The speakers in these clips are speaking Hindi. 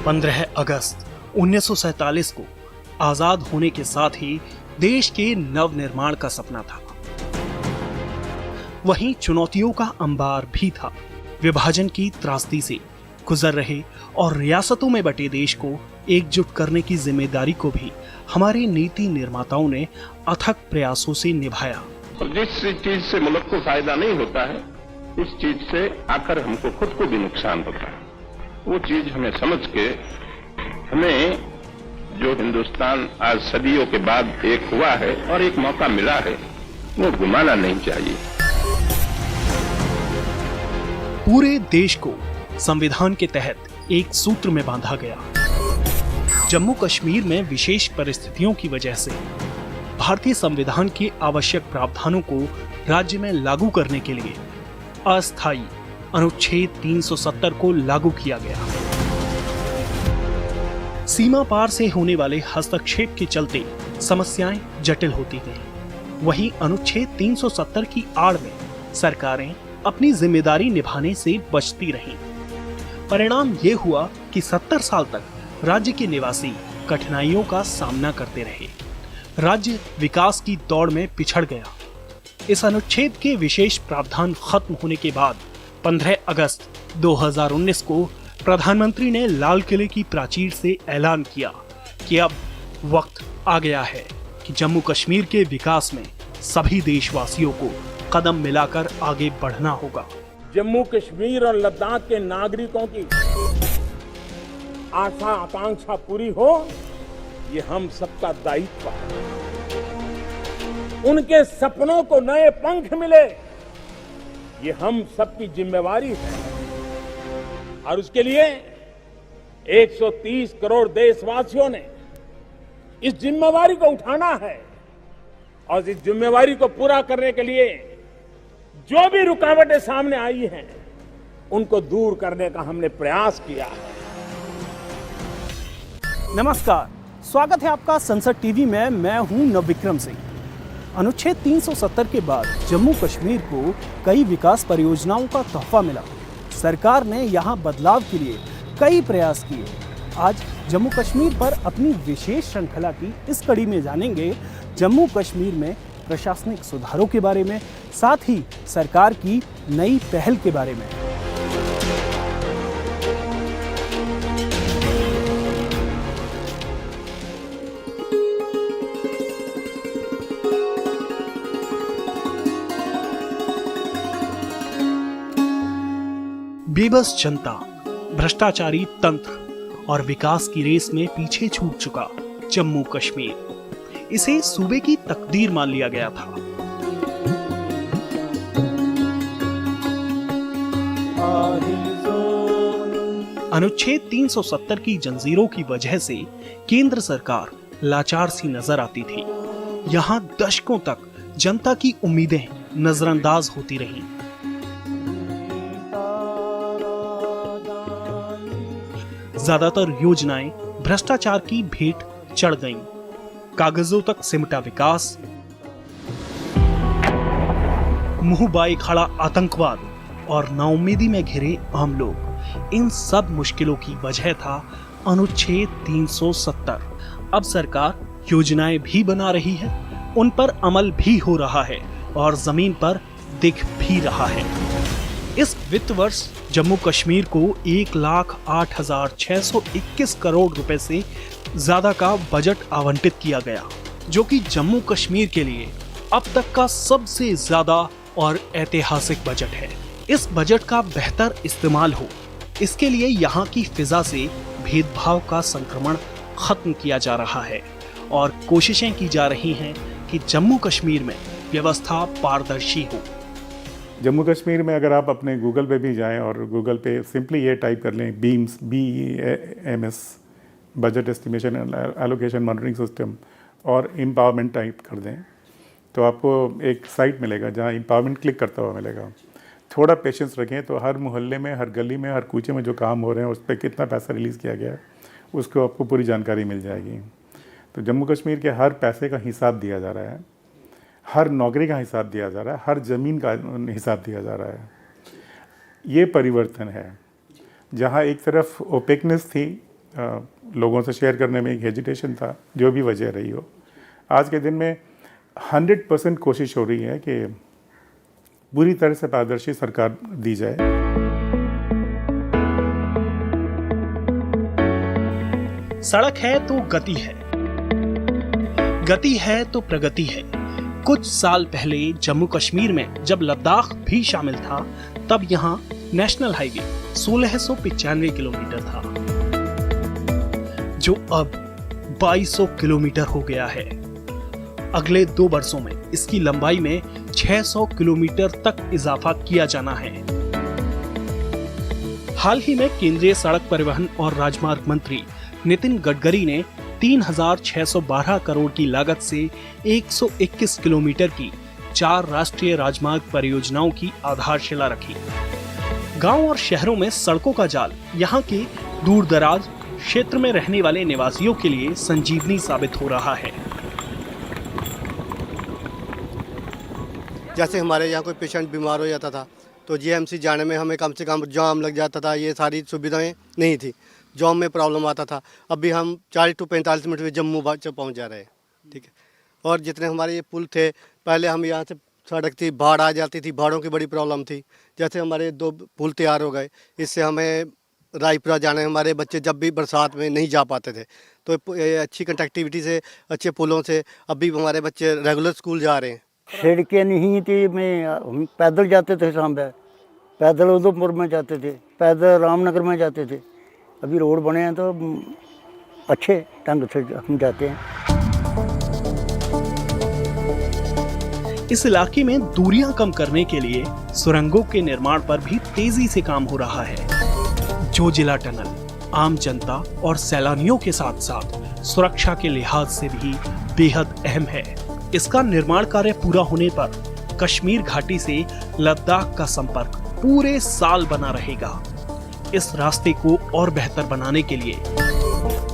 15 अगस्त 1947 को आजाद होने के साथ ही देश के नवनिर्माण का सपना था। वहीं चुनौतियों का अंबार भी था। विभाजन की त्रासदी से गुजर रहे और रियासतों में बटे देश को एकजुट करने की जिम्मेदारी को भी हमारे नीति निर्माताओं ने अथक प्रयासों से निभाया। जिस चीज से मुल्क को फायदा नहीं होता है, उस चीज से आकर हमको खुद को भी नुकसान होता है। वो चीज हमें समझ के हमें जो हिंदुस्तान आज सदियों के बाद एक हुआ है और एक मौका मिला है, वो घुमाना नहीं चाहिए। पूरे देश को संविधान के तहत एक सूत्र में बांधा गया। जम्मू कश्मीर में विशेष परिस्थितियों की वजह से भारतीय संविधान के आवश्यक प्रावधानों को राज्य में लागू करने के लिए अस्थायी अनुच्छेद 370 को लागू किया गया। सीमा पार से होने वाले हस्तक्षेप के चलते समस्याएं जटिल होती गईं। वहीं अनुच्छेद 370 की आड़ में सरकारें अपनी जिम्मेदारी निभाने से बचती रहीं। परिणाम ये हुआ कि 70 साल तक राज्य के निवासी कठिनाइयों का सामना करते रहे। राज्य विकास की दौड़ में पिछड़ गया। इस अनुच्छेद के विशेष प्रावधान खत्म होने के बाद 15 अगस्त 2019 को प्रधानमंत्री ने लाल किले की प्राचीर से ऐलान किया कि अब वक्त आ गया है कि जम्मू कश्मीर के विकास में सभी देशवासियों को कदम मिलाकर आगे बढ़ना होगा। जम्मू कश्मीर और लद्दाख के नागरिकों की आशा आकांक्षा पूरी हो, ये हम सबका दायित्व है। उनके सपनों को नए पंख मिले, ये हम सबकी जिम्मेवारी है। और उसके लिए 130 करोड़ देशवासियों ने इस जिम्मेवारी को उठाना है और इस जिम्मेवारी को पूरा करने के लिए जो भी रुकावटें सामने आई हैं, उनको दूर करने का हमने प्रयास किया है। नमस्कार, स्वागत है आपका संसद टीवी में। मैं हूं नवविक्रम सिंह। अनुच्छेद 370 के बाद जम्मू कश्मीर को कई विकास परियोजनाओं का तोहफा मिला। सरकार ने यहां बदलाव के लिए कई प्रयास किए। आज जम्मू कश्मीर पर अपनी विशेष श्रृंखला की इस कड़ी में जानेंगे जम्मू कश्मीर में प्रशासनिक सुधारों के बारे में, साथ ही सरकार की नई पहल के बारे में। बेबस जनता, भ्रष्टाचारी तंत्र और विकास की रेस में पीछे छूट चुका जम्मू कश्मीर, इसे सूबे की तकदीर मान लिया गया था। अनुच्छेद 370 की जंजीरों की वजह से केंद्र सरकार लाचार सी नजर आती थी। यहां दशकों तक जनता की उम्मीदें नजरअंदाज होती रहीं। ज्यादातर योजनाएं भ्रष्टाचार की भेंट चढ़ गईं। कागजों तक सिमटा विकास, मुंह बाए खड़ा आतंकवाद और नाउम्मीदी में घिरे आम लोग, इन सब मुश्किलों की वजह था अनुच्छेद 370। अब सरकार योजनाएं भी बना रही है, उन पर अमल भी हो रहा है और जमीन पर दिख भी रहा है। इस वित्त वर्ष जम्मू कश्मीर को 1,08,621 करोड़ रुपए से ज्यादा का बजट आवंटित किया गया, जो कि जम्मू कश्मीर के लिए अब तक का सबसे ज्यादा और ऐतिहासिक बजट है। इस बजट का बेहतर इस्तेमाल हो, इसके लिए यहाँ की फिजा से भेदभाव का संक्रमण खत्म किया जा रहा है और कोशिशें की जा रही हैं कि जम्मू कश्मीर में व्यवस्था पारदर्शी हो। जम्मू कश्मीर में अगर आप अपने गूगल पे भी जाएं और गूगल पे सिंपली ये टाइप कर लें beams, BEAMS, budget estimation allocation monitoring system, और एम्पावरमेंट टाइप कर दें तो आपको एक साइट मिलेगा जहां एम्पावरमेंट क्लिक करता हुआ मिलेगा। थोड़ा पेशेंस रखें तो हर मोहल्ले में, हर गली में, हर कूचे में जो काम हो रहे हैं उस पर कितना पैसा रिलीज़ किया गया है उसको आपको पूरी जानकारी मिल जाएगी। तो जम्मू कश्मीर के हर पैसे का हिसाब दिया जा रहा है, हर नौकरी का हिसाब दिया जा रहा है, हर ज़मीन का हिसाब दिया जा रहा है। ये परिवर्तन है। जहाँ एक तरफ ओपेकनेस थी, लोगों से शेयर करने में एक हेजिटेशन था, जो भी वजह रही हो। आज के दिन में 100% कोशिश हो रही है कि पूरी तरह से पारदर्शी सरकार दी जाए। सड़क है तो गति है, गति है तो प्रगति है। कुछ साल पहले जम्मू कश्मीर में जब लद्दाख भी शामिल था, तब यहाँ नेशनल हाईवे 1695 किलोमीटर था, जो अब 2200 किलोमीटर हो गया है। अगले 2 वर्षों में इसकी लंबाई में 600 किलोमीटर तक इजाफा किया जाना है। हाल ही में केंद्रीय सड़क परिवहन और राजमार्ग मंत्री नितिन गडकरी ने 3612 करोड़ की लागत से 121 किलोमीटर की 4 राष्ट्रीय राजमार्ग परियोजनाओं की आधारशिला रखी। गांव और शहरों में सड़कों का जाल यहाँ के दूर दराज क्षेत्र में रहने वाले निवासियों के लिए संजीवनी साबित हो रहा है। जैसे हमारे यहाँ कोई पेशेंट बीमार हो जाता था तो जीएमसी जाने में हमें कम से कम जाम लग जाता था, ये सारी सुविधाएं नहीं थी, जाम में प्रॉब्लम आता था। अभी हम 40 से 45 मिनट में जम्मू पहुँच जा रहे हैं, ठीक है। और जितने हमारे ये पुल थे, पहले हम यहाँ से सड़क थी, बाढ़ आ जाती थी, बाढ़ों की बड़ी प्रॉब्लम थी। जैसे हमारे 2 पुल तैयार हो गए, इससे हमें रायपुरा जाने हमारे बच्चे जब भी बरसात में नहीं जा पाते थे, तो अच्छी कनेक्टिविटी से, अच्छे पुलों से अभी हमारे बच्चे रेगुलर स्कूल जा रहे हैं। सड़कें नहीं थी, हम पैदल जाते थे, सांबे पैदल उधमपुर में जाते थे, पैदल रामनगर में जाते थे। अभी रोड बने हैं तो अच्छे ढंग से हम जाते हैं। इस इलाके में दूरियां कम करने के लिए सुरंगों के निर्माण पर भी तेजी से काम हो रहा है। जोजिला टनल आम जनता और सैलानियों के साथ साथ सुरक्षा के लिहाज से भी बेहद अहम है। इसका निर्माण कार्य पूरा होने पर कश्मीर घाटी से लद्दाख का संपर्क पूरे साल बना रहेगा। इस रास्ते को और बेहतर बनाने के लिए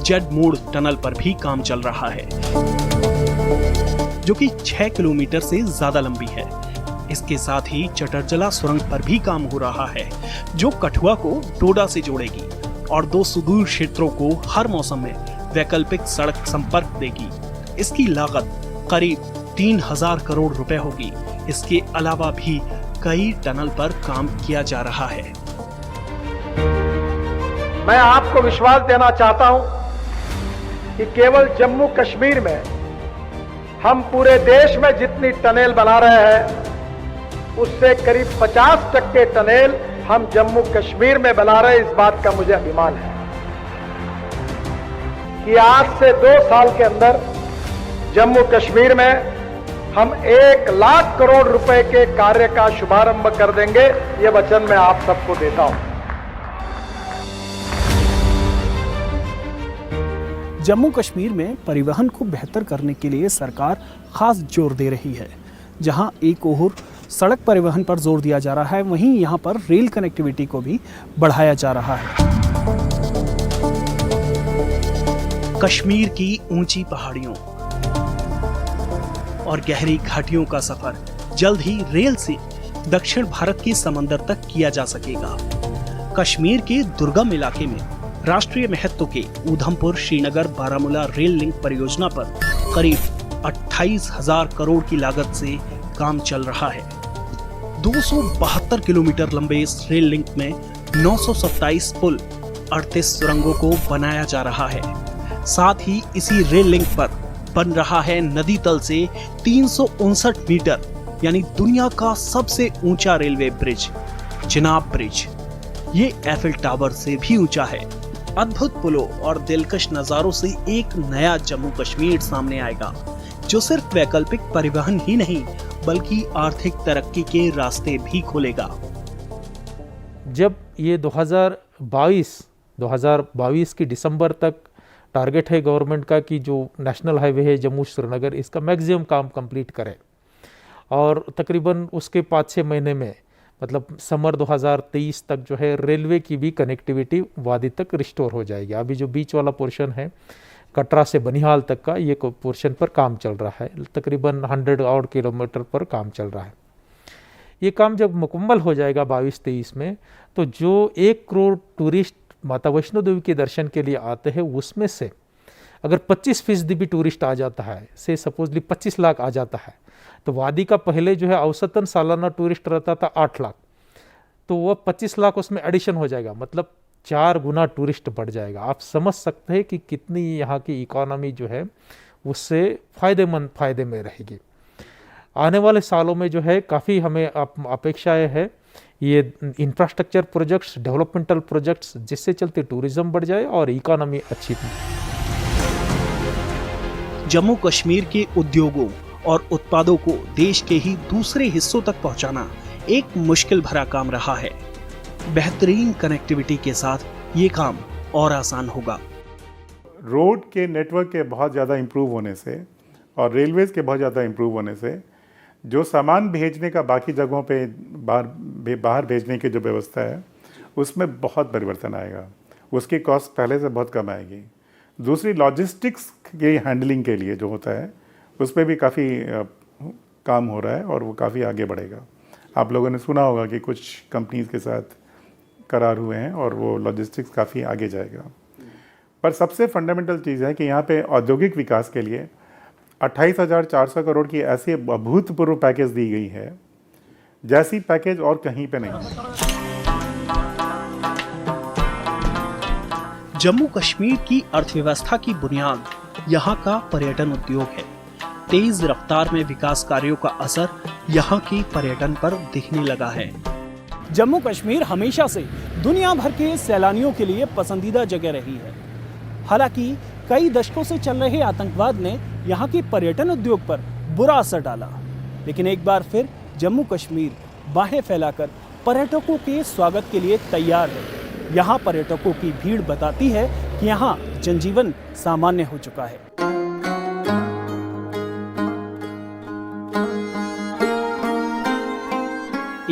जेड मोड़ टनल पर भी काम चल रहा है, जो कि 6 किलोमीटर से ज्यादा लंबी है। इसके साथ ही चटरजला सुरंग पर भी काम हो रहा है, जो कठुआ को डोडा से जोड़ेगी और 2 सुदूर क्षेत्रों को हर मौसम में वैकल्पिक सड़क संपर्क देगी। इसकी लागत करीब 3000 करोड़ रुपए होगी। इसके अलावा भी कई टनल पर काम किया जा रहा है। मैं आपको विश्वास देना चाहता हूं कि केवल जम्मू कश्मीर में हम पूरे देश में जितनी टनल बना रहे हैं, उससे करीब 50% टनल हम जम्मू कश्मीर में बना रहे हैं। इस बात का मुझे अभिमान है कि आज से 2 साल के अंदर जम्मू कश्मीर में हम 1 लाख करोड़ रुपए के कार्य का शुभारंभ कर देंगे। ये वचन मैं आप सबको देता हूं। जम्मू कश्मीर में परिवहन को बेहतर करने के लिए सरकार खास जोर दे रही है। जहां एक ओर सड़क परिवहन पर जोर दिया जा रहा है, वहीं यहां पर रेल कनेक्टिविटी को भी बढ़ाया जा रहा है। कश्मीर की ऊंची पहाड़ियों और गहरी घाटियों का सफर जल्द ही रेल से दक्षिण भारत के समंदर तक किया जा सकेगा। कश्मीर के दुर्गम इलाके में राष्ट्रीय महत्व के उधमपुर श्रीनगर बारामूला रेल लिंक परियोजना पर करीब 28,000 करोड़ की लागत से काम चल रहा है। 272 किलोमीटर लंबे इस रेल लिंक में 927 पुल, 38 सुरंगों को बनाया जा रहा है। साथ ही इसी रेल लिंक पर बन रहा है नदी तल से 359 मीटर यानी दुनिया का सबसे ऊंचा रेलवे ब्रिज, चिनाब ब्रिज। ये एफिल टावर से भी ऊंचा है। अद्भुत पुलों और दिलकश नजारों से एक नया जम्मू कश्मीर सामने आएगा, जो सिर्फ वैकल्पिक परिवहन ही नहीं बल्कि आर्थिक तरक्की के रास्ते भी खोलेगा। जब ये 2022 की दिसंबर तक टारगेट है गवर्नमेंट का कि जो नेशनल हाईवे है जम्मू श्रीनगर, इसका मैक्सिमम काम कंप्लीट करें और तकरीबन उसके 5-6 महीने में मतलब समर 2023 तक जो है रेलवे की भी कनेक्टिविटी वादी तक रिस्टोर हो जाएगी। अभी जो बीच वाला पोर्शन है कटरा से बनिहाल तक का, ये पोर्शन पर काम चल रहा है, तकरीबन 100 और किलोमीटर पर काम चल रहा है। ये काम जब मुकम्मल हो जाएगा 22-23 में, तो जो 1 करोड़ टूरिस्ट माता वैष्णो देवी के दर्शन के लिए आते हैं, उसमें से अगर 25% भी टूरिस्ट आ जाता है, से सपोजली 25 लाख आ जाता है, तो वादी का पहले जो है औसतन सालाना टूरिस्ट रहता था 8 लाख, तो वह 25 लाख उसमें एडिशन हो जाएगा, मतलब 4 गुना टूरिस्ट बढ़ जाएगा। आप समझ सकते हैं कि कितनी यहाँ की इकोनॉमी जो है उससे फायदे में रहेगी। आने वाले सालों में जो है काफ़ी हमें अपेक्षाएं है ये इंफ्रास्ट्रक्चर प्रोजेक्ट्स, डेवलपमेंटल प्रोजेक्ट्स, जिससे चलते टूरिज्म बढ़ जाए और इकोनॉमी अच्छी थी। जम्मू कश्मीर के उद्योगों और उत्पादों को देश के ही दूसरे हिस्सों तक पहुंचाना एक मुश्किल भरा काम रहा है। बेहतरीन कनेक्टिविटी के साथ ये काम और आसान होगा। रोड के नेटवर्क के बहुत ज़्यादा इम्प्रूव होने से और रेलवेज़ के बहुत ज़्यादा इम्प्रूव होने से जो सामान भेजने का बाकी जगहों पे बाहर भेजने की जो व्यवस्था है उसमें बहुत परिवर्तन आएगा। उसकी कॉस्ट पहले से बहुत कम आएगी। दूसरी लॉजिस्टिक्स की हैंडलिंग के लिए जो होता है उस पर भी काफ़ी काम हो रहा है और वो काफ़ी आगे बढ़ेगा। आप लोगों ने सुना होगा कि कुछ कंपनीज़ के साथ करार हुए हैं और वो लॉजिस्टिक्स काफ़ी आगे जाएगा। पर सबसे फंडामेंटल चीज़ है कि यहाँ पे औद्योगिक विकास के लिए 28,400 करोड़ की ऐसी अभूतपूर्व पैकेज दी गई है जैसी पैकेज और कहीं पे नहीं। जम्मू कश्मीर की अर्थव्यवस्था की बुनियाद यहाँ का पर्यटन उद्योग है। तेज रफ्तार में विकास कार्यों का असर यहाँ की पर्यटन पर दिखने लगा है। जम्मू कश्मीर हमेशा से दुनिया भर के सैलानियों के लिए पसंदीदा जगह रही है। हालांकि कई दशकों से चल रहे आतंकवाद ने यहाँ के पर्यटन उद्योग पर बुरा असर डाला, लेकिन एक बार फिर जम्मू कश्मीर बाहें फैलाकर पर्यटकों के स्वागत के लिए तैयार है। यहाँ पर्यटकों की भीड़ बताती है कि यहाँ जनजीवन सामान्य हो चुका है।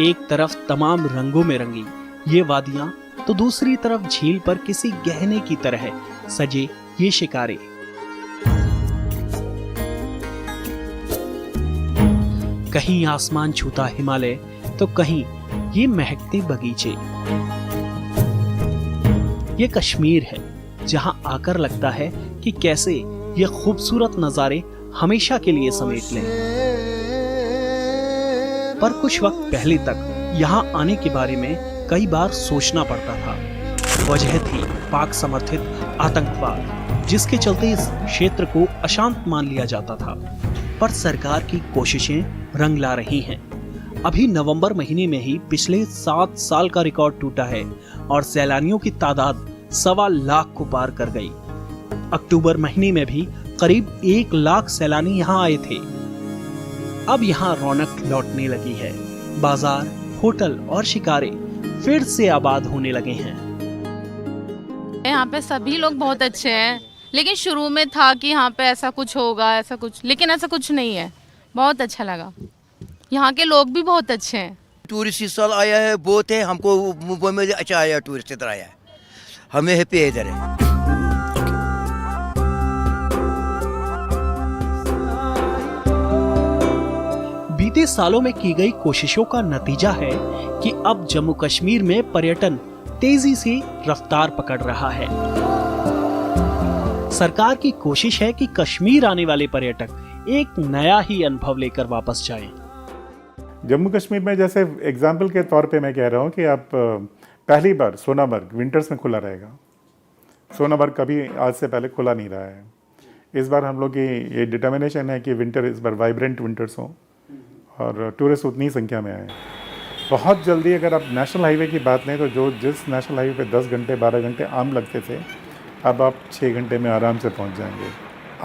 एक तरफ तमाम रंगों में रंगी ये वादियां, तो दूसरी तरफ झील पर किसी गहने की तरह सजे ये शिकारे। कहीं आसमान छूता हिमालय, तो कहीं ये महकते बगीचे। ये कश्मीर है जहां आकर लगता है कि कैसे ये खूबसूरत नजारे हमेशा के लिए समेट लें। पर कुछ वक्त पहले तक यहाँ आने के बारे में कई बार सोचना पड़ता था। वजह थी पाक समर्थित आतंकवाद, जिसके चलते इस क्षेत्र को अशांत मान लिया जाता था। पर सरकार की कोशिशें रंग ला रही हैं। अभी नवंबर महीने में ही पिछले 7 साल का रिकॉर्ड टूटा है और सैलानियों की तादाद 1.25 लाख को पार कर गई। अक्टूबर महीने में भी करीब 1 लाख सैलानी यहाँ आए थे। अब यहाँ रौनक लौटने लगी है। बाजार, होटल और शिकारे फिर से आबाद होने लगे हैं। यहाँ पे सभी लोग बहुत अच्छे हैं, लेकिन शुरू में था कि यहाँ पे ऐसा कुछ होगा, ऐसा कुछ, लेकिन ऐसा कुछ नहीं है। बहुत अच्छा लगा। यहाँ के लोग भी बहुत अच्छे हैं। टूरिस्ट इस साल आया है, बहुत है। हमको मुंबई में अच्छा आया, टूरिस्ट इधर आया है, हमें हैप्पी है इधर है। बीते सालों में की गई कोशिशों का नतीजा है कि अब जम्मू कश्मीर में पर्यटन तेजी से रफ्तार पकड़ रहा है। सरकार की कोशिश है कि कश्मीर आने वाले पर्यटक एक नया ही अनुभव लेकर वापस जाएं। जम्मू कश्मीर में जैसे एग्जाम्पल के तौर पे मैं कह रहा हूँ कि आप पहली बार सोनामर्ग विंटर्स में खुला रहेगा। सोनामर्ग कभी आज से पहले खुला नहीं रहा है। इस बार हम लोग की ये डिटर्मिनेशन है कि विंटर इस बार वाइब्रेंट विंटर्स हों और टूरिस्ट उतनी संख्या में आए। बहुत जल्दी अगर आप नेशनल हाईवे की बात लें तो जिस नेशनल हाईवे पे 10 घंटे 12 घंटे आम लगते थे, अब आप 6 घंटे में आराम से पहुंच जाएंगे।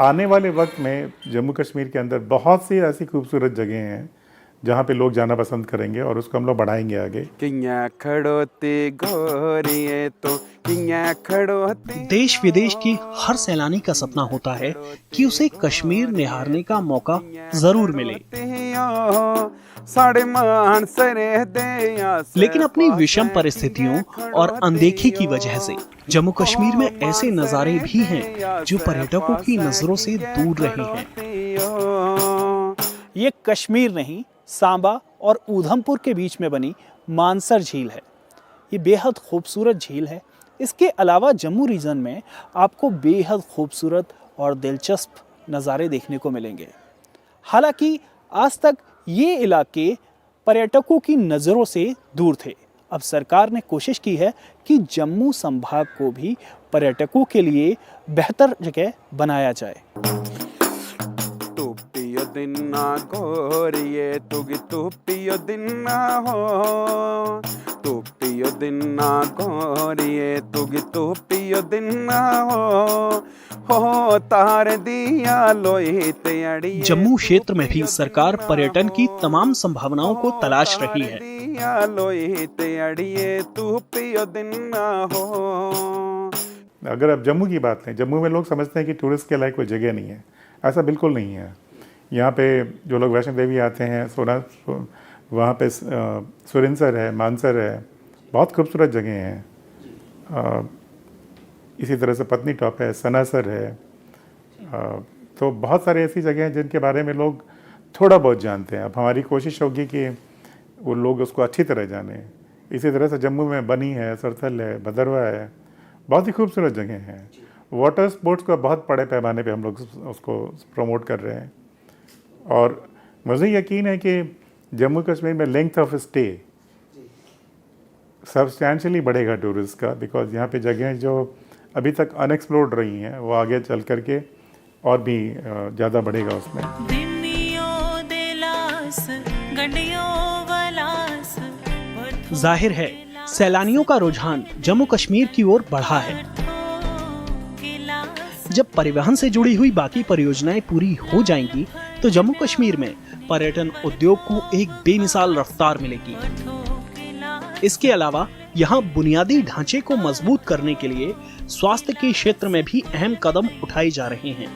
आने वाले वक्त में जम्मू कश्मीर के अंदर बहुत सी ऐसी खूबसूरत जगह हैं जहाँ पे लोग जाना पसंद करेंगे और उसको हम लोग बढ़ाएंगे आगे। देश विदेश के हर सैलानी का सपना होता है कि उसे कश्मीर निहारने का मौका जरूर मिले, लेकिन अपनी विषम परिस्थितियों और अनदेखी की वजह से जम्मू कश्मीर में ऐसे नज़ारे भी हैं जो पर्यटकों की नजरों से दूर रहे हैं। ये कश्मीर नहीं, सांबा और ऊधमपुर के बीच में बनी मानसर झील है। ये बेहद खूबसूरत झील है इसके अलावा जम्मू रीजन में आपको बेहद खूबसूरत और दिलचस्प नज़ारे देखने को मिलेंगे। हालांकि आज तक ये इलाके पर्यटकों की नज़रों से दूर थे। अब सरकार ने कोशिश की है कि जम्मू संभाग को भी पर्यटकों के लिए बेहतर जगह बनाया जाए। तुप्पियो दिन्ना गोरिये तुगी तुप्पियो दिन्ना हो, तुप्पियो दिन्ना गोरिये तुगी तुप्पियो दिन्ना हो तार दिया लोहित अड़िये। जम्मू क्षेत्र में भी सरकार पर्यटन की तमाम संभावनाओं को तलाश रही है। अगर आप जम्मू की बात करें, जम्मू में लोग समझते हैं कि टूरिस्ट के लायक कोई जगह नहीं है। ऐसा बिल्कुल नहीं है। यहाँ पे जो लोग वैष्णो देवी आते हैं, वहाँ पे सुरिनसर है, मानसर है, बहुत खूबसूरत जगह हैं। इसी तरह से पत्नी टॉप है, सनासर है। तो बहुत सारी ऐसी जगह हैं जिनके बारे में लोग थोड़ा बहुत जानते हैं। अब हमारी कोशिश होगी कि वो लोग उसको अच्छी तरह जाने। इसी तरह से जम्मू में बनी है, सरथल है, भदरवा है, बहुत ही खूबसूरत जगह हैं। वाटर स्पोर्ट्स को बहुत बड़े पैमाने पे हम लोग उसको प्रमोट कर रहे हैं। और मुझे यकीन है कि जम्मू कश्मीर में लेंथ ऑफ स्टे सब्सटैंशियली बढ़ेगा टूरिस्ट का, बिकॉज यहाँ पे जगह जो अभी तक अनएक्सप्लोर्ड रही हैं वो आगे चल करके और भी ज़्यादा बढ़ेगा उसमें। जाहिर है सैलानियों का रुझान जम्मू कश्मीर की ओर बढ़ा है। जब परिवहन से जुड़ी हुई बाकी परियोजनाएं पूरी हो जाएंगी तो जम्मू कश्मीर में पर्यटन उद्योग को एक बेमिसाल रफ्तार मिलेगी। इसके अलावा यहाँ बुनियादी ढांचे को मजबूत करने के लिए स्वास्थ्य के क्षेत्र में भी अहम कदम उठाए जा रहे हैं।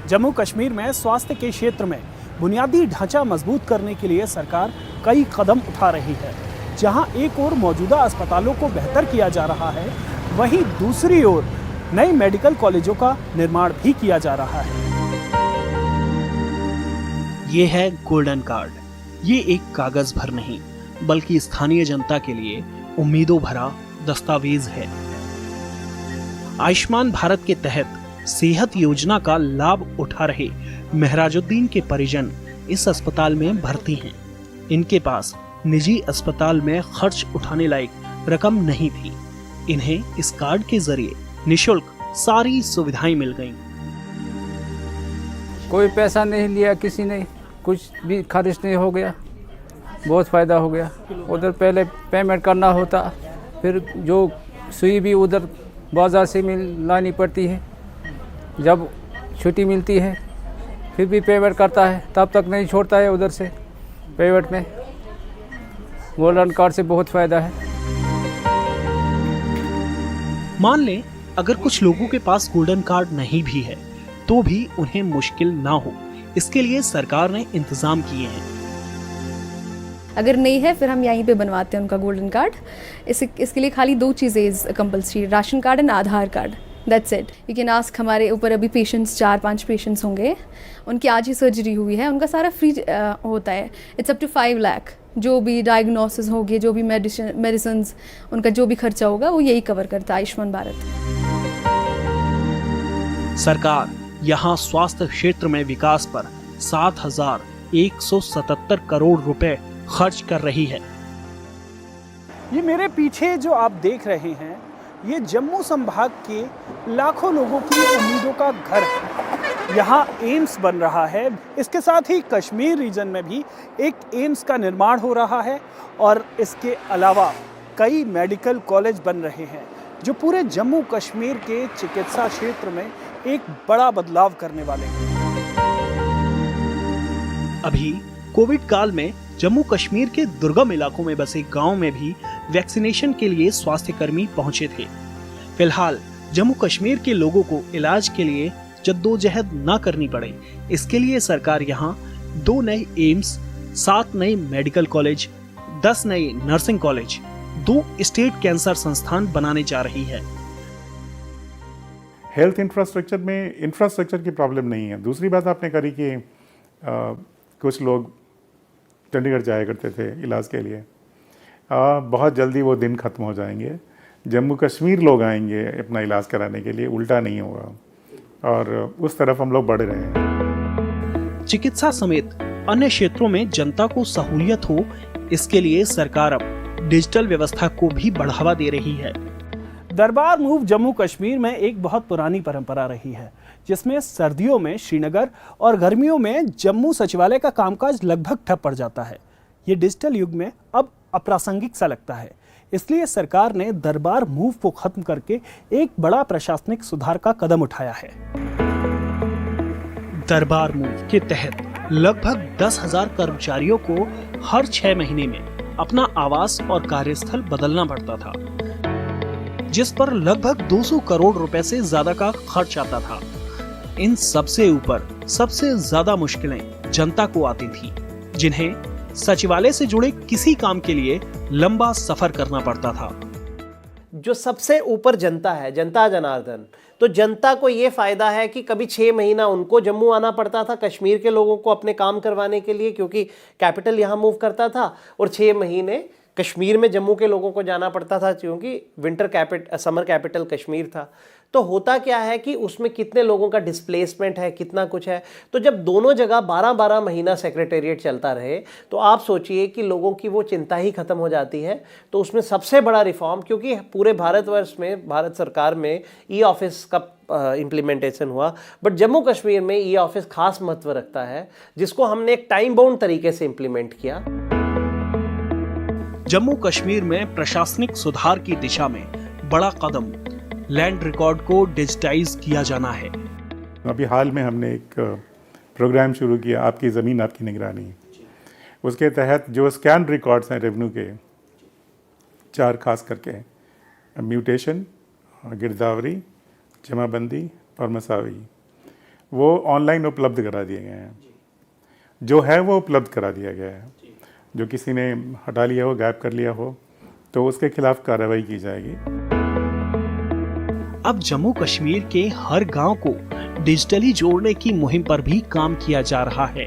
जम्मू कश्मीर में स्वास्थ्य के क्षेत्र में बुनियादी ढांचा मजबूत करने के लिए सरकार कई कदम उठा रही है। जहां एक ओर मौजूदा अस्पतालों को बेहतर किया जा रहा है, वहीं दूसरी ओर नए मेडिकल कॉलेजों का निर्माण भी किया जा रहा है। ये है गोल्डन कार्ड। ये एक कागज भर नहीं बल्कि स्थानीय जनता के लिए उम्मीदों भरा दस्तावेज है। आयुष्मान भारत के तहत सेहत योजना का लाभ उठा रहे महराजुद्दीन के परिजन इस अस्पताल में भर्ती हैं। इनके पास निजी अस्पताल में खर्च उठाने लायक रकम नहीं थी। इन्हें इस कार्ड के जरिए निशुल्क सारी सुविधाएं मिल गईं। कोई पैसा नहीं लिया किसी ने, कुछ भी खर्च नहीं हो गया, बहुत फ़ायदा हो गया। उधर पहले पेमेंट करना होता, फिर जो सुई भी उधर बाज़ार से लानी पड़ती है। जब छुट्टी मिलती है फिर भी पेमेंट करता है, तब तक नहीं छोड़ता है उधर से पेमेंट में। गोल्डन कार्ड से बहुत फ़ायदा है। मान लें अगर कुछ लोगों के पास गोल्डन कार्ड नहीं भी है तो भी उन्हें मुश्किल ना हो, इसके लिए सरकार ने इंतजाम किए हैं। अगर नहीं है फिर हम यहीं पे बनवाते हैं उनका गोल्डन कार्ड। इसके लिए खाली 2 चीज़ें compulsory, ration card and Aadhaar card, that's it. You can ask. हमारे ऊपर अभी पेशेंट्स 4-5 पेशेंट्स होंगे, उनकी आज ही सर्जरी हुई है, उनका सारा फ्री होता है। It's up to 5 lakh. जो भी डायग्नोसिस होगी, जो भी मेडिसिन, उनका जो भी खर्चा होगा वो यही कवर करता है आयुष्मान भारत। सरकार यहाँ स्वास्थ्य क्षेत्र में विकास पर 7,177 करोड़ रुपए खर्च कर रही है। ये मेरे पीछे जो आप देख रहे हैं, ये जम्मू संभाग के लाखों लोगों की उम्मीदों का घर है। यहाँ एम्स बन रहा है। इसके साथ ही कश्मीर रीजन में भी एक एम्स का निर्माण हो रहा है और इसके अलावा कई मेडिकल कॉलेज बन रहे हैं जो पूरे जम्मू कश्मीर के चिकित्सा क्षेत्र में एक बड़ा बदलाव करने वाले हैं। अभी कोविड काल में जम्मू कश्मीर के दुर्गम इलाकों में बसे गांव में भी वैक्सीनेशन के लिए स्वास्थ्य कर्मी पहुंचे थे। फिलहाल जम्मू कश्मीर के लोगों को इलाज के लिए जद्दोजहद न करनी पड़े, इसके लिए सरकार यहाँ 2 नए एम्स, 7 नए मेडिकल कॉलेज, 10 नए नर्सिंग कॉलेज, 2 स्टेट कैंसर संस्थान बनाने जा रही है। हेल्थ इंफ्रास्ट्रक्चर की प्रॉब्लम नहीं है। दूसरी बात आपने करी कि कुछ लोग चंडीगढ़ जाया करते थे इलाज के लिए। बहुत जल्दी वो दिन ख़त्म हो जाएंगे। जम्मू कश्मीर लोग आएंगे अपना इलाज कराने के लिए, उल्टा नहीं होगा, और उस तरफ हम लोग बढ़ रहे हैं। चिकित्सा समेत अन्य क्षेत्रों में जनता को सहूलियत हो, इसके लिए सरकार अब डिजिटल व्यवस्था को भी बढ़ावा दे रही है। दरबार मूव जम्मू कश्मीर में एक बहुत पुरानी परंपरा रही है, जिसमें सर्दियों में श्रीनगर और गर्मियों में जम्मू सचिवालय का कामकाज लगभग ठप पड़ जाता है। ये डिजिटल युग में अब अप्रासंगिक सा लगता है, इसलिए सरकार ने दरबार मूव को खत्म करके एक बड़ा प्रशासनिक सुधार का कदम उठाया है। दरबार मूव के तहत लगभग 10,000 कर्मचारियों को हर 6 महीने में अपना आवास और कार्यस्थल बदलना पड़ता था, जिस पर लगभग 200 करोड़ रुपए से ज्यादा का खर्च आता था। इन सबसे ऊपर सबसे ज्यादा मुश्किलें जनता को आती थी, जिन्हें सचिवालय से जुड़े किसी काम के लिए लंबा सफर करना पड़ता था। जो सबसे ऊपर जनता है, जनता जनार्दन, तो जनता को ये फायदा है कि कभी 6 महीना उनको जम्मू आना पड़ता था कश्मीर के लोगों को अपने काम करवाने के लिए, क्योंकि कैपिटल यहाँ मूव करता था, और 6 महीने कश्मीर में जम्मू के लोगों को जाना पड़ता था, क्योंकि समर कैपिटल कश्मीर था। तो होता क्या है कि उसमें कितने लोगों का डिस्प्लेसमेंट है, कितना कुछ है। तो जब दोनों जगह 12-12 महीना सेक्रेटेरिएट चलता रहे, तो आप सोचिए कि लोगों की वो चिंता ही खत्म हो जाती है। तो उसमें सबसे बड़ा रिफॉर्म, क्योंकि पूरे भारतवर्ष में भारत सरकार में ई ऑफिस का इम्प्लीमेंटेशन हुआ, बट जम्मू कश्मीर में ई ऑफिस खास महत्व रखता है, जिसको हमने एक टाइम बाउंड तरीके से इम्प्लीमेंट किया। जम्मू कश्मीर में प्रशासनिक सुधार की दिशा में बड़ा कदम लैंड रिकॉर्ड को डिजिटाइज किया जाना है। अभी हाल में हमने एक प्रोग्राम शुरू किया, आपकी ज़मीन आपकी निगरानी। उसके तहत जो स्कैन रिकॉर्ड्स हैं रेवेन्यू के, 4 खास करके, म्यूटेशन, गिरदावरी, जमाबंदी और मसावी, वो ऑनलाइन उपलब्ध करा दिए गए हैं। जो है वो उपलब्ध करा दिया गया है। जो किसी ने हटा लिया हो, गायब कर लिया हो, तो उसके खिलाफ कार्रवाई की जाएगी। अब जम्मू कश्मीर के हर गांव को डिजिटली जोड़ने की मुहिम पर भी काम किया जा रहा है।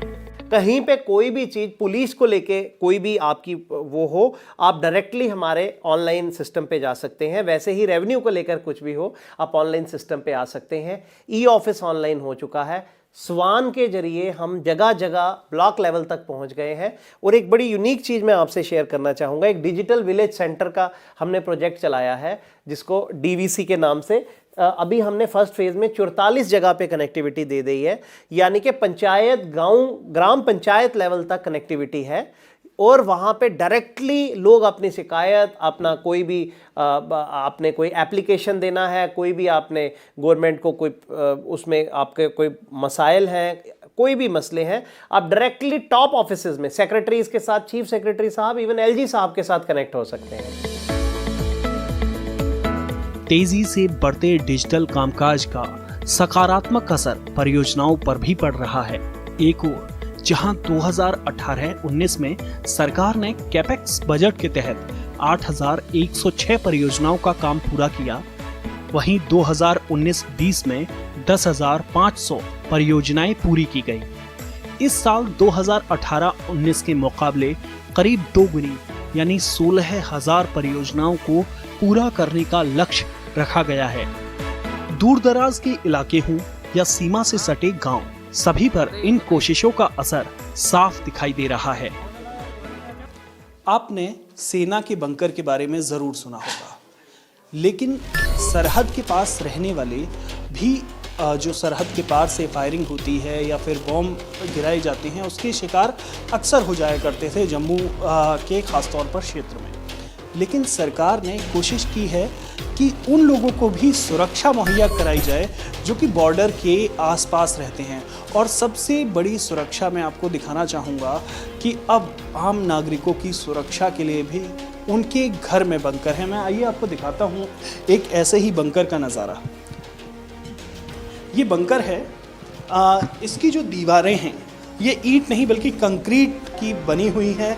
कहीं पे कोई भी चीज़ पुलिस को लेके कोई भी आपकी वो हो, आप डायरेक्टली हमारे ऑनलाइन सिस्टम पे जा सकते हैं। वैसे ही रेवेन्यू को लेकर कुछ भी हो, आप ऑनलाइन सिस्टम पे आ सकते हैं। ई ऑफिस ऑनलाइन हो चुका है। स्वान के जरिए हम जगह जगह ब्लॉक लेवल तक पहुंच गए हैं। और एक बड़ी यूनिक चीज़ मैं आपसे शेयर करना चाहूँगा, एक डिजिटल विलेज सेंटर का हमने प्रोजेक्ट चलाया है, जिसको DVC के नाम से अभी हमने फर्स्ट फेज में 44 जगह पे कनेक्टिविटी दे दी है। यानी कि पंचायत, गांव, ग्राम पंचायत लेवल तक कनेक्टिविटी है, और वहाँ पे डायरेक्टली लोग अपनी शिकायत, अपना कोई भी आपने कोई एप्लीकेशन देना है, कोई भी आपने गवर्नमेंट को कोई उसमें आपके कोई मसाइल हैं, कोई भी मसले हैं, आप डायरेक्टली टॉप ऑफिसेज में सेक्रेटरीज के साथ, चीफ सेक्रेटरी साहब, इवन LG साहब के साथ कनेक्ट हो सकते हैं। तेजी से बढ़ते डिजिटल कामकाज का सकारात्मक असर परियोजनाओं पर भी पड़ रहा है। एक ओर जहां 2018-19 में सरकार ने कैपेक्स बजट के तहत 8,106 परियोजनाओं का काम पूरा किया, वहीं 2019-20 में 10,500 परियोजनाएं पूरी की गई। इस साल 2018-19 के मुकाबले करीब 2 गुनी यानी 16,000 परियोजनाओं को पूरा करने का लक्ष्य रखा गया है। दूर दराज के इलाके हों या सीमा से सटे गांव, सभी पर इन कोशिशों का असर साफ दिखाई दे रहा है। आपने सेना के बंकर के बारे में जरूर सुना होगा, लेकिन सरहद के पास रहने वाले भी जो सरहद के पार से फायरिंग होती है या फिर बॉम्ब गिराए जाते हैं, उसके शिकार अक्सर हो जाया करते थे जम्मू के खासतौर पर क्षेत्र में। लेकिन सरकार ने कोशिश की है कि उन लोगों को भी सुरक्षा मुहैया कराई जाए जो कि बॉर्डर के आसपास रहते हैं। और सबसे बड़ी सुरक्षा मैं आपको दिखाना चाहूँगा कि अब आम नागरिकों की सुरक्षा के लिए भी उनके घर में बंकर है। मैं आइए आपको दिखाता हूँ एक ऐसे ही बंकर का नज़ारा। ये बंकर है, इसकी जो दीवारें हैं ये ईंट नहीं बल्कि कंक्रीट की बनी हुई हैं।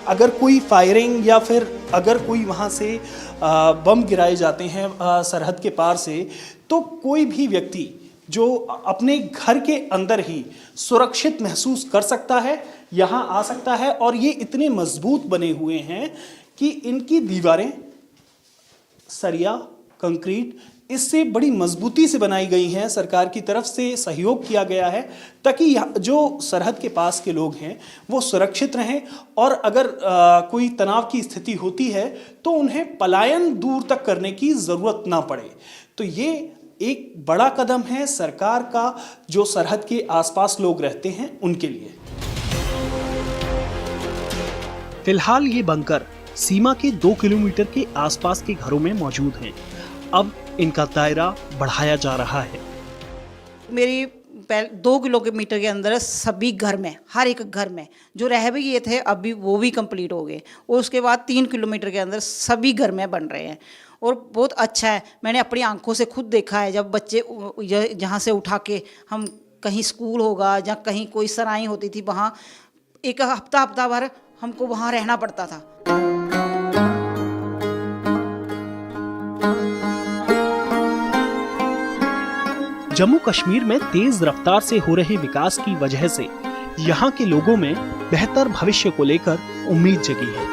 अगर कोई फायरिंग या फिर अगर कोई वहाँ से बम गिराए जाते हैं सरहद के पार से, तो कोई भी व्यक्ति जो अपने घर के अंदर ही सुरक्षित महसूस कर सकता है, यहाँ आ सकता है। और ये इतने मजबूत बने हुए हैं कि इनकी दीवारें सरिया, कंक्रीट, इससे बड़ी मजबूती से बनाई गई हैं। सरकार की तरफ से सहयोग किया गया है ताकि जो सरहद के पास के लोग हैं वो सुरक्षित रहें, और अगर कोई तनाव की स्थिति होती है तो उन्हें पलायन दूर तक करने की ज़रूरत ना पड़े। तो ये एक बड़ा कदम है सरकार का, जो सरहद के आसपास लोग रहते हैं उनके लिए। फिलहाल ये बंकर सीमा के 2 किलोमीटर के आसपास के घरों में मौजूद हैं। अब इनका दायरा बढ़ाया जा रहा है। मेरी 2 किलोमीटर के अंदर सभी घर में, हर एक घर में जो रह भी ये थे अभी वो भी कंप्लीट हो गए, और उसके बाद 3 किलोमीटर के अंदर सभी घर में बन रहे हैं और बहुत अच्छा है। मैंने अपनी आंखों से खुद देखा है, जब बच्चे जहाँ से उठा के हम कहीं स्कूल होगा या कहीं कोई सराई होती थी, वहाँ एक हफ्ता भर हमको वहाँ रहना पड़ता था। जम्मू कश्मीर में तेज रफ्तार से हो रहे विकास की वजह से यहाँ के लोगों में बेहतर भविष्य को लेकर उम्मीद जगी है।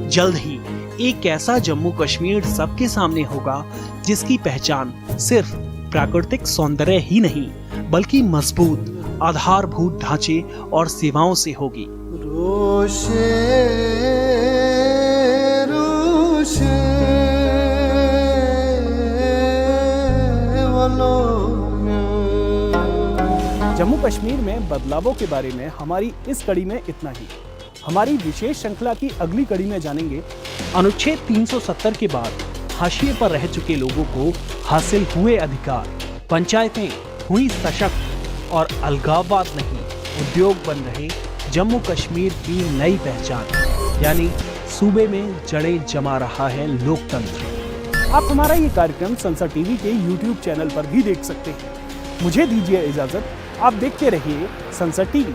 जल्द ही एक ऐसा जम्मू कश्मीर सबके सामने होगा जिसकी पहचान सिर्फ प्राकृतिक सौंदर्य ही नहीं बल्कि मजबूत आधारभूत ढांचे और सेवाओं से होगी। जम्मू कश्मीर में बदलावों के बारे में हमारी इस कड़ी में इतना ही। हमारी विशेष श्रृंखला की अगली कड़ी में जानेंगे अनुच्छेद 370 के बाद हाशिए पर रह चुके लोगों को हासिल हुए अधिकार, पंचायतें हुई सशक्त और अलगाववाद नहीं, उद्योग बन रहे जम्मू कश्मीर की नई पहचान, यानी सूबे में जड़ें जमा रहा है लोकतंत्र। आप हमारा ये कार्यक्रम संसद टीवी के YouTube चैनल पर भी देख सकते हैं। मुझे दीजिए इजाजत, आप देखते रहिए संसद टीवी।